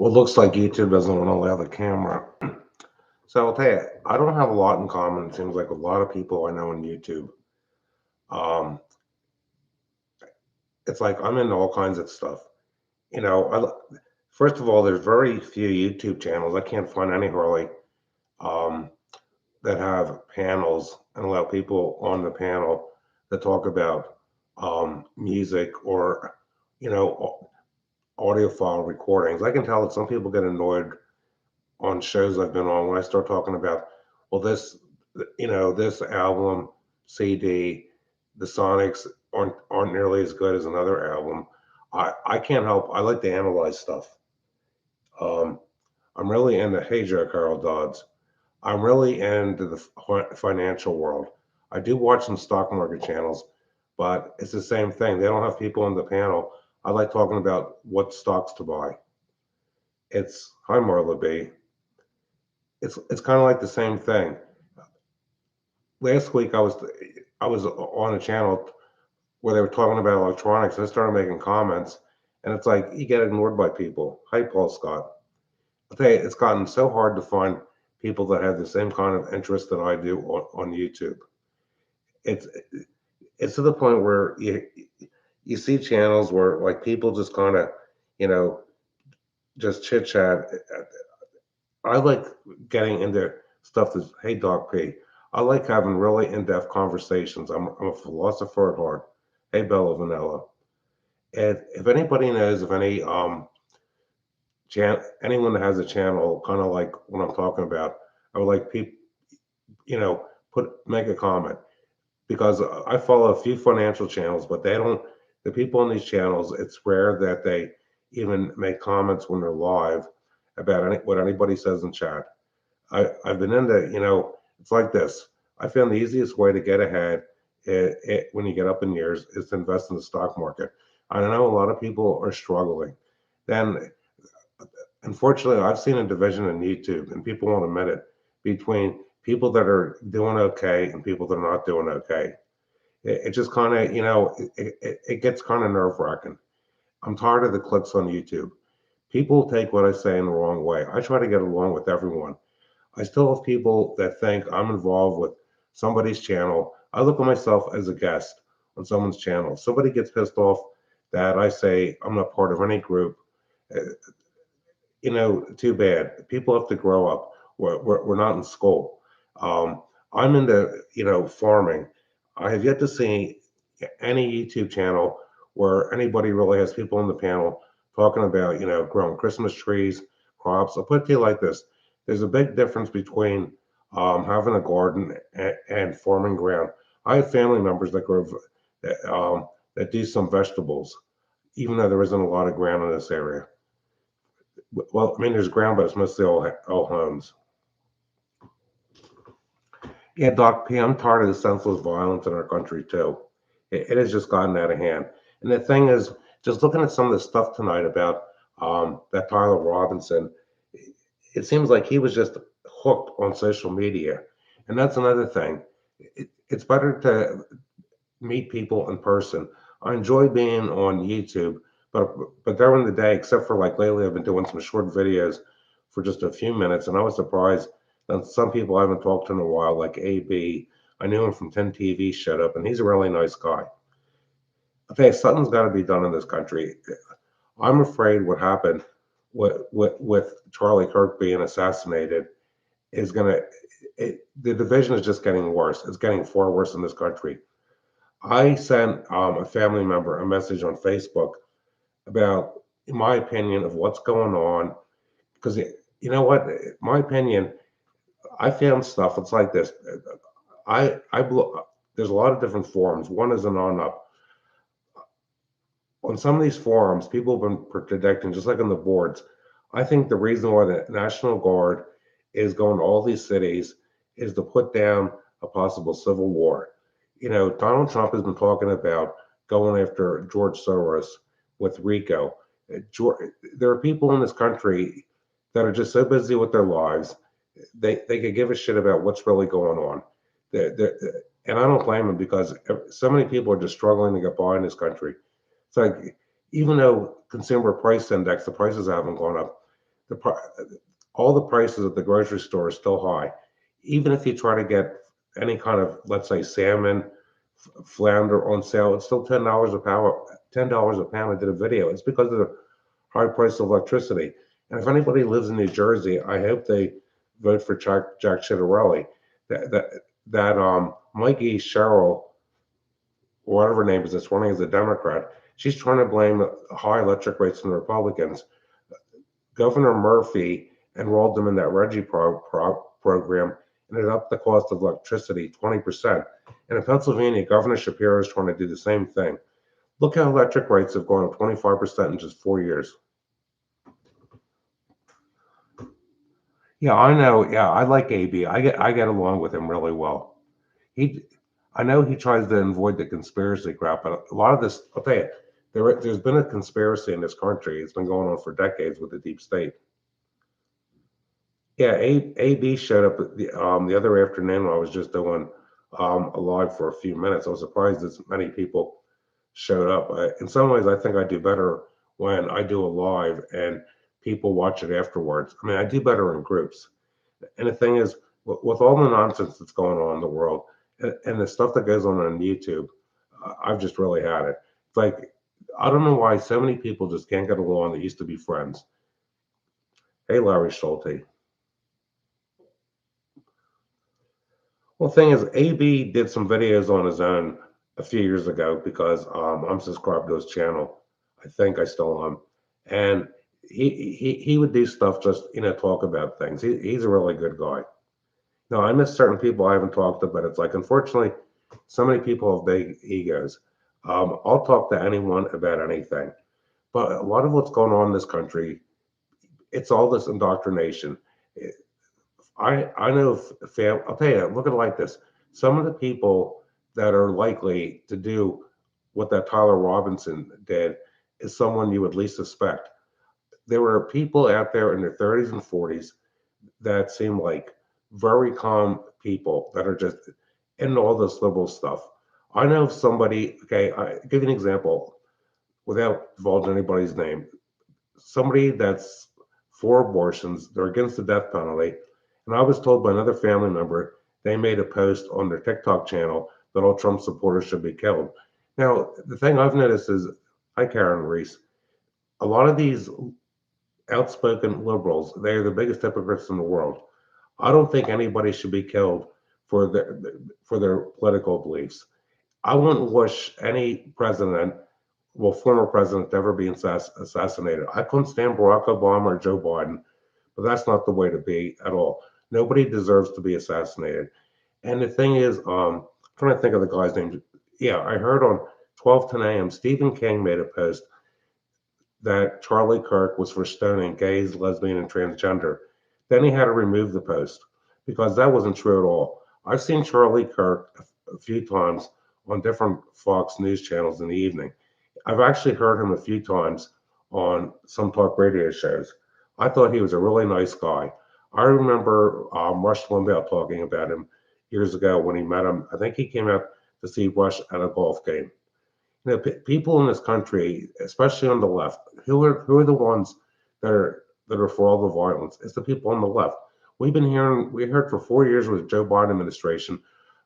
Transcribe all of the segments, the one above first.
Well, it looks like YouTube doesn't want to allow the camera. So I'll tell you, I don't have a lot in common. It seems like a lot of people I know on YouTube. Um, it's like I'm into all kinds of stuff. You know, first of all, there's very few YouTube channels. I can't find any really um, that have panels and allow people on the panel to talk about music or, you know, audiophile recordings. I can tell that some people get annoyed on shows I've been on when I start talking about, well, this album, CD, the Sonics aren't nearly as good as another album. I can't help. I like to analyze stuff. Um, I'm really into Hey Joe Carol Dodds. I'm really into the financial world. I do watch some stock market channels, but it's the same thing. They don't have people on the panel. I like talking about what stocks to buy. It's hi Marla B. It's kind of like the same thing. Last week I was on a channel where they were talking about electronics. I started making comments, and it's like you get ignored by people. Hi, Paul Scott. I'll tell you, it's gotten so hard to find people that have the same kind of interest that I do on YouTube. It's it's to the point where you see channels where like people just kind of, you know, just chit chat. I like getting into stuff that's, hey, Doc P. I like having really in-depth conversations. I'm a philosopher at heart. Hey, Bella Vanilla. And if anybody knows of any anyone that has a channel, kind of like what I'm talking about, I would like people, you know, make a comment because I follow a few financial channels, but they don't. The people on these channels, it's rare that they even make comments when they're live about what anybody says in chat. I've been into, it's like this. I found the easiest way to get ahead when you get up in years is to invest in the stock market. I know a lot of people are struggling. Then, unfortunately, I've seen a division in YouTube, and people won't admit it, between people that are doing okay and people that are not doing okay. It just kind of, it gets kind of nerve wracking. I'm tired of the clicks on YouTube. People take what I say in the wrong way. I try to get along with everyone. I still have people that think I'm involved with somebody's channel. I look at myself as a guest on someone's channel. Somebody gets pissed off that I say I'm not part of any group. uh, Too bad. People have to grow up. We're not in school. I'm into, farming. I have yet to see any YouTube channel where anybody really has people on the panel talking about, growing Christmas trees, crops. I'll put it to you like this. There's a big difference between having a garden and farming ground. I have family members that grow, that do some vegetables, even though there isn't a lot of ground in this area. Well, I mean, there's ground, but it's mostly all homes. Yeah, Doc P, I'm tired of the senseless violence in our country too. It has just gotten out of hand. And the thing is, just looking at some of the stuff tonight about that Tyler Robinson, it seems like he was just hooked on social media. And that's another thing. It's better to meet people in person. I enjoy being on YouTube, but during the day, except for like lately, I've been doing some short videos for just a few minutes, and I was surprised that some people I haven't talked to in a while, like AB, I knew him from 10 TV, showed up, and he's a really nice guy. Okay, something's got to be done in this country. I'm afraid what happened with Charlie Kirk being assassinated is going to, the division is just getting worse. It's getting far worse in this country. I sent a family member a message on Facebook about my opinion of what's going on. Because you know what, my opinion, I found stuff. It's like this. There's a lot of different forums. One is an on up. On some of these forums, people have been predicting, just like on the boards. I think the reason why the National Guard is going to all these cities is to put down a possible civil war. Donald Trump has been talking about going after George Soros with RICO. There are people in this country that are just so busy with their lives, they could give a shit about what's really going on. And I don't blame them because so many people are just struggling to get by in this country. It's like, even though consumer price index, the prices haven't gone up, the all the prices at the grocery store are still high. Even if you try to get any kind of, let's say, salmon, flounder on sale, it's still $10 a pound. $10 a pound. I did a video. It's because of the high price of electricity. And if anybody lives in New Jersey, I hope they vote for Jack Ciattarelli. That Mikey Sherrill, or whatever her name is, that's running as a Democrat. She's trying to blame high electric rates on the Republicans. Governor Murphy enrolled them in that program, and it upped the cost of electricity 20%. And in Pennsylvania, Governor Shapiro is trying to do the same thing. Look how electric rates have gone up 25% in just 4 years. Yeah, I know. Yeah, I like AB. I get along with him really well. He, I know he tries to avoid the conspiracy crap, but a lot of this, I'll tell you, there's been a conspiracy in this country. It's been going on for decades with the deep state. Yeah, AB showed up the other afternoon when I was just doing a live for a few minutes. I was surprised as many people showed up. In some ways, I think I do better when I do a live and people watch it afterwards. I mean, I do better in groups. And the thing is, with all the nonsense that's going on in the world and the stuff that goes on YouTube, I've just really had it. It's like, I don't know why so many people just can't get along that used to be friends. Hey, Larry Schulte. Well, the thing is, AB did some videos on his own a few years ago because I'm subscribed to his channel. I think I still am. And he would do stuff just, talk about things. He's a really good guy. No, I miss certain people I haven't talked to, but it's like, unfortunately, so many people have big egos. I'll talk to anyone about anything. But a lot of what's going on in this country, it's all this indoctrination. I know, I'll tell you, look at it like this. Some of the people that are likely to do what that Tyler Robinson did is someone you would least suspect. There were people out there in their 30s and 40s that seem like very calm people that are just into all this liberal stuff. I know somebody, okay, I give you an example without divulging anybody's name. Somebody that's for abortions, they're against the death penalty. And I was told by another family member they made a post on their TikTok channel that all Trump supporters should be killed. Now, the thing I've noticed is, hi, Karen Reese, a lot of these outspoken liberals, they're the biggest hypocrites in the world. I don't think anybody should be killed for their political beliefs. I wouldn't wish any president, well, former president, to ever be assassinated. I couldn't stand Barack Obama or Joe Biden, but that's not the way to be at all. Nobody deserves to be assassinated. And the thing is, I'm trying to think of the guy's name. Yeah, I heard on 12:10 a.m. Stephen King made a post that Charlie Kirk was for stoning gays, lesbian, and transgender. Then he had to remove the post because that wasn't true at all. I've seen Charlie Kirk a few times on different Fox News channels in the evening. I've actually heard him a few times on some talk radio shows. I thought he was a really nice guy. I remember Rush Limbaugh talking about him years ago when he met him. I think he came out to see Rush at a golf game. People in this country, especially on the left, who are the ones that are for all the violence? It's the people on the left. We heard for 4 years with the Joe Biden administration,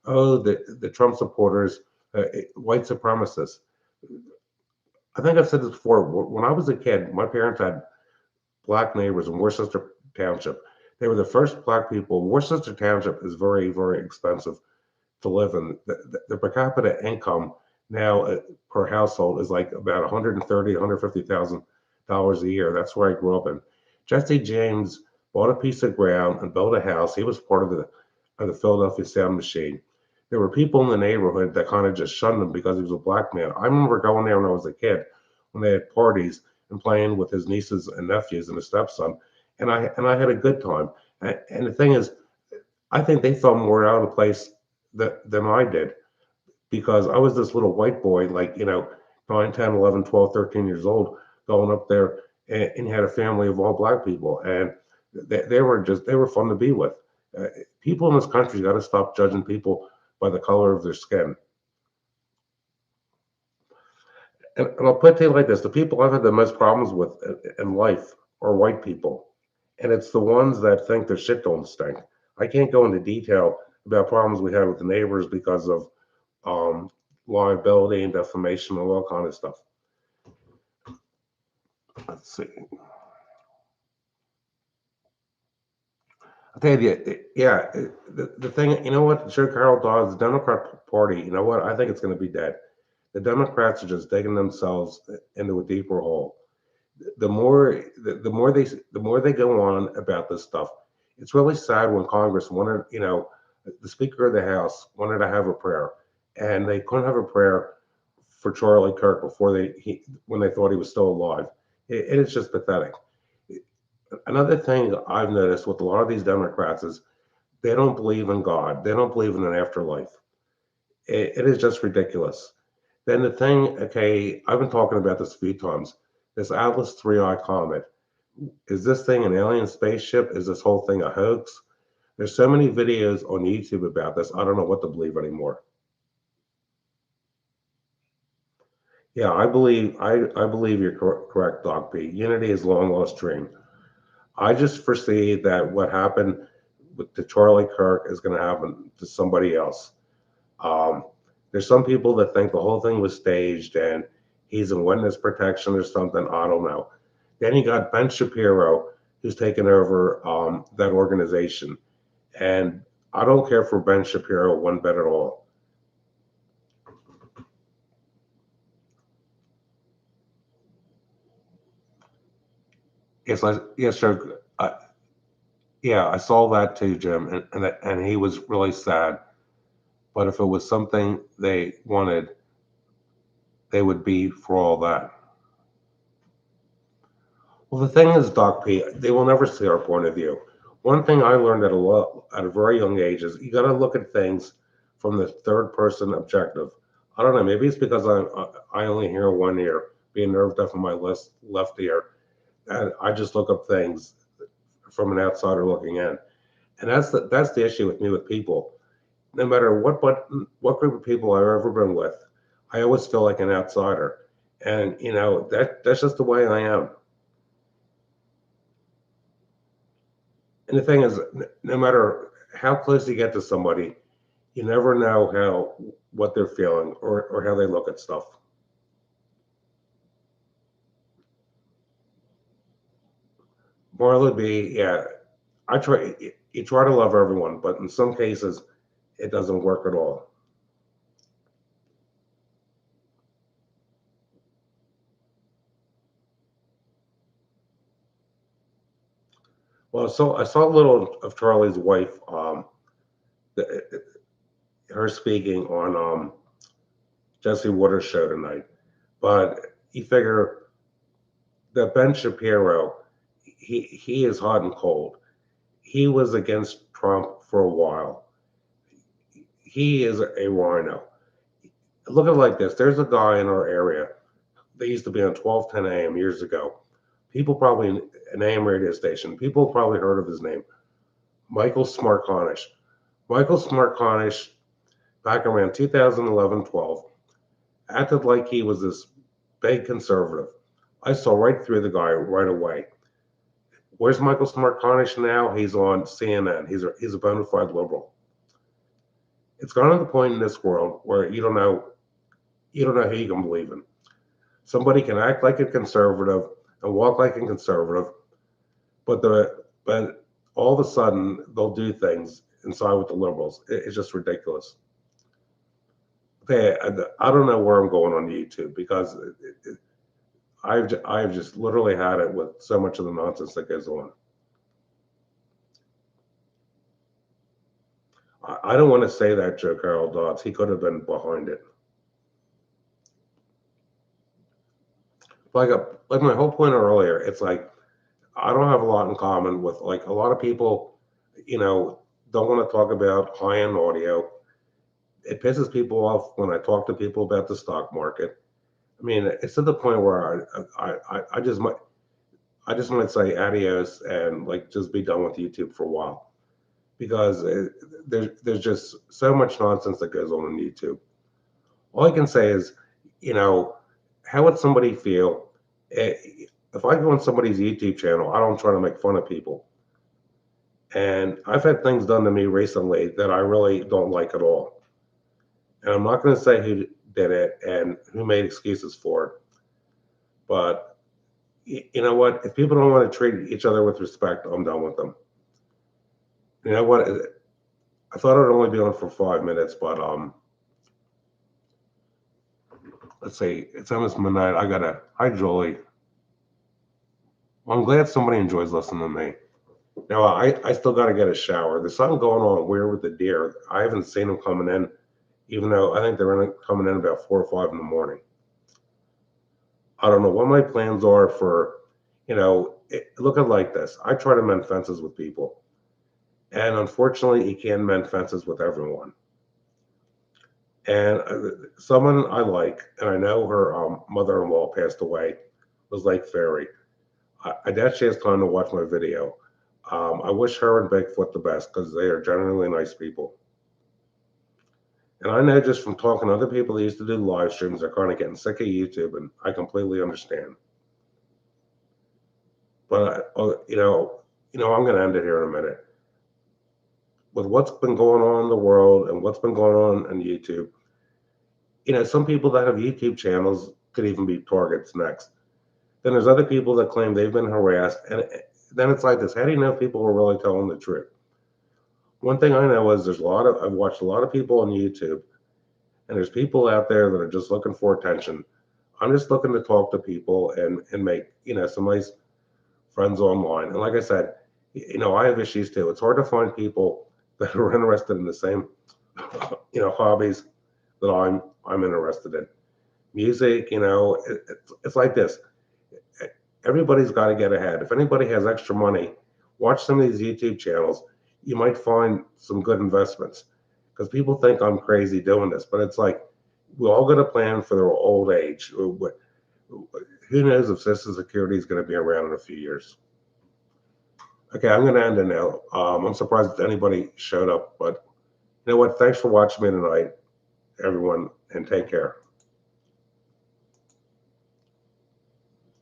oh, the Trump supporters, white supremacists. I think I've said this before. When I was a kid, my parents had black neighbors in Worcester Township. They were the first black people. Worcester Township is very, very expensive to live in. The per capita income now per household is like about 130, 150,000 dollars a year. That's where I grew up in. Jesse James bought a piece of ground and built a house. He was part of the Philadelphia Sound Machine. There were people in the neighborhood that kind of just shunned him because he was a black man. I remember going there when I was a kid, when they had parties and playing with his nieces and nephews and his stepson, and I had a good time. And the thing is, I think they felt more out of place than I did because I was this little white boy, like, 9, 10, 11, 12, 13 years old, going up there and had a family of all black people. And they were fun to be with. People in this country got to stop judging people by the color of their skin. And I'll put it to you like this: the people I've had the most problems with in life are white people. And it's the ones that think their shit don't stink. I can't go into detail about problems we had with the neighbors because of um, liability and defamation and all kind of stuff. Let's see. I'll tell you, yeah, the thing, you know what, Sure, Carol Dawes, the Democrat Party, you know what, I think it's going to be dead. The Democrats are just digging themselves into a deeper hole. The more they go on about this stuff, it's really sad when Congress wanted, the Speaker of the House wanted to have a prayer, and they couldn't have a prayer for Charlie Kirk before when they thought he was still alive. It is just pathetic. Another thing I've noticed with a lot of these Democrats is they don't believe in God. They don't believe in an afterlife. It is just ridiculous. Then the thing, okay, I've been talking about this a few times. This Atlas 3I comet, is this thing an alien spaceship? Is this whole thing a hoax? There's so many videos on YouTube about this. I don't know what to believe anymore. Yeah, I believe you're correct, Doc P. Unity is a long lost dream. I just foresee that what happened with the Charlie Kirk is going to happen to somebody else. Um, there's some people that think the whole thing was staged and he's in witness protection or something. I don't know. Then you got Ben Shapiro, who's taken over that organization. And I don't care for Ben Shapiro one bit at all. Yes, sir. Yeah, I saw that too, Jim, and he was really sad. But if it was something they wanted, they would be for all that. Well, the thing is, Doc P, they will never see our point of view. One thing I learned at a very young age is you got to look at things from the third person objective. I don't know. Maybe it's because I only hear one ear, being nerve deaf in my left ear, and I just look up things from an outsider looking in. And that's the issue with me with people. No matter what group of people I've ever been with, I always feel like an outsider, and that's just the way I am. And the thing is, no matter how close you get to somebody, you never know what they're feeling or how they look at stuff. Marla B, yeah, I try. You try to love everyone, but in some cases, it doesn't work at all. Well, so I saw a little of Charlie's wife, her speaking on Jesse Waters' show tonight, but you figure that Ben Shapiro, he is hot and cold. He was against Trump for a while. He is a rhino. Look at it like this. There's a guy in our area. They used to be on 1210 AM years ago. People probably an AM radio station. People probably heard of his name. Michael Smartconish. Michael Smartconish, back around 2011-12, acted like he was this big conservative. I saw right through the guy right away. Where's Michael Smartconish now? He's on CNN. He's a bona fide liberal. It's gone to the point in this world where you don't know who you can believe in. Somebody can act like a conservative and walk like a conservative, but all of a sudden they'll do things inside with the liberals. It's just ridiculous. Okay, I don't know where I'm going on YouTube because I've just literally had it with so much of the nonsense that goes on. I don't want to say that, Joe Carol Dodds. He could have been behind it. Like my whole point earlier, it's like I don't have a lot in common with like a lot of people, you know, don't want to talk about high-end audio. It pisses people off when I talk to people about the stock market. I mean, it's to the point where I just might say adios and like just be done with YouTube for a while because there's just so much nonsense that goes on YouTube. All I can say is, you know, how would somebody feel? if I go on somebody's YouTube channel, I don't try to make fun of people. And I've had things done to me recently that I really don't like at all. And I'm not going to say who did it and who made excuses for it. But you know what? If people don't want to treat each other with respect, I'm done with them. You know what? I thought I'd only be on for 5 minutes, but let's see. It's almost midnight. I gotta. Hi, Jolie. Well, I'm glad somebody enjoys listening to me. Now I still got to get a shower. There's something going on weird with the deer. I haven't seen them coming in, even though I think they're coming in about 4 or 5 in the morning. I don't know what my plans are for, look at like this. I try to mend fences with people, and unfortunately, you can't mend fences with everyone. And someone I like, and I know her mother-in-law passed away, was like Fairy. I doubt she has time to watch my video. I wish her and Bigfoot the best because they are genuinely nice people. And I know just from talking to other people that used to do live streams, they're kind of getting sick of YouTube, and I completely understand. But I'm going to end it here in a minute. With what's been going on in the world and what's been going on YouTube, some people that have YouTube channels could even be targets next. Then there's other people that claim they've been harassed, and then it's like this: how do you know if people are really telling the truth? One thing I know is I've watched a lot of people on YouTube, and there's people out there that are just looking for attention. I'm just looking to talk to people and make some nice friends online. And like I said, I have issues too. It's hard to find people that are interested in the same hobbies that I'm interested in. Music, it's like this. Everybody's got to get ahead. If anybody has extra money, watch some of these YouTube channels. You might find some good investments because people think I'm crazy doing this, but it's like we all got a plan for their old age. Who knows if Social Security is going to be around in a few years? Okay, I'm going to end it now. I'm surprised that anybody showed up, but you know what? Thanks for watching me tonight, everyone, and take care.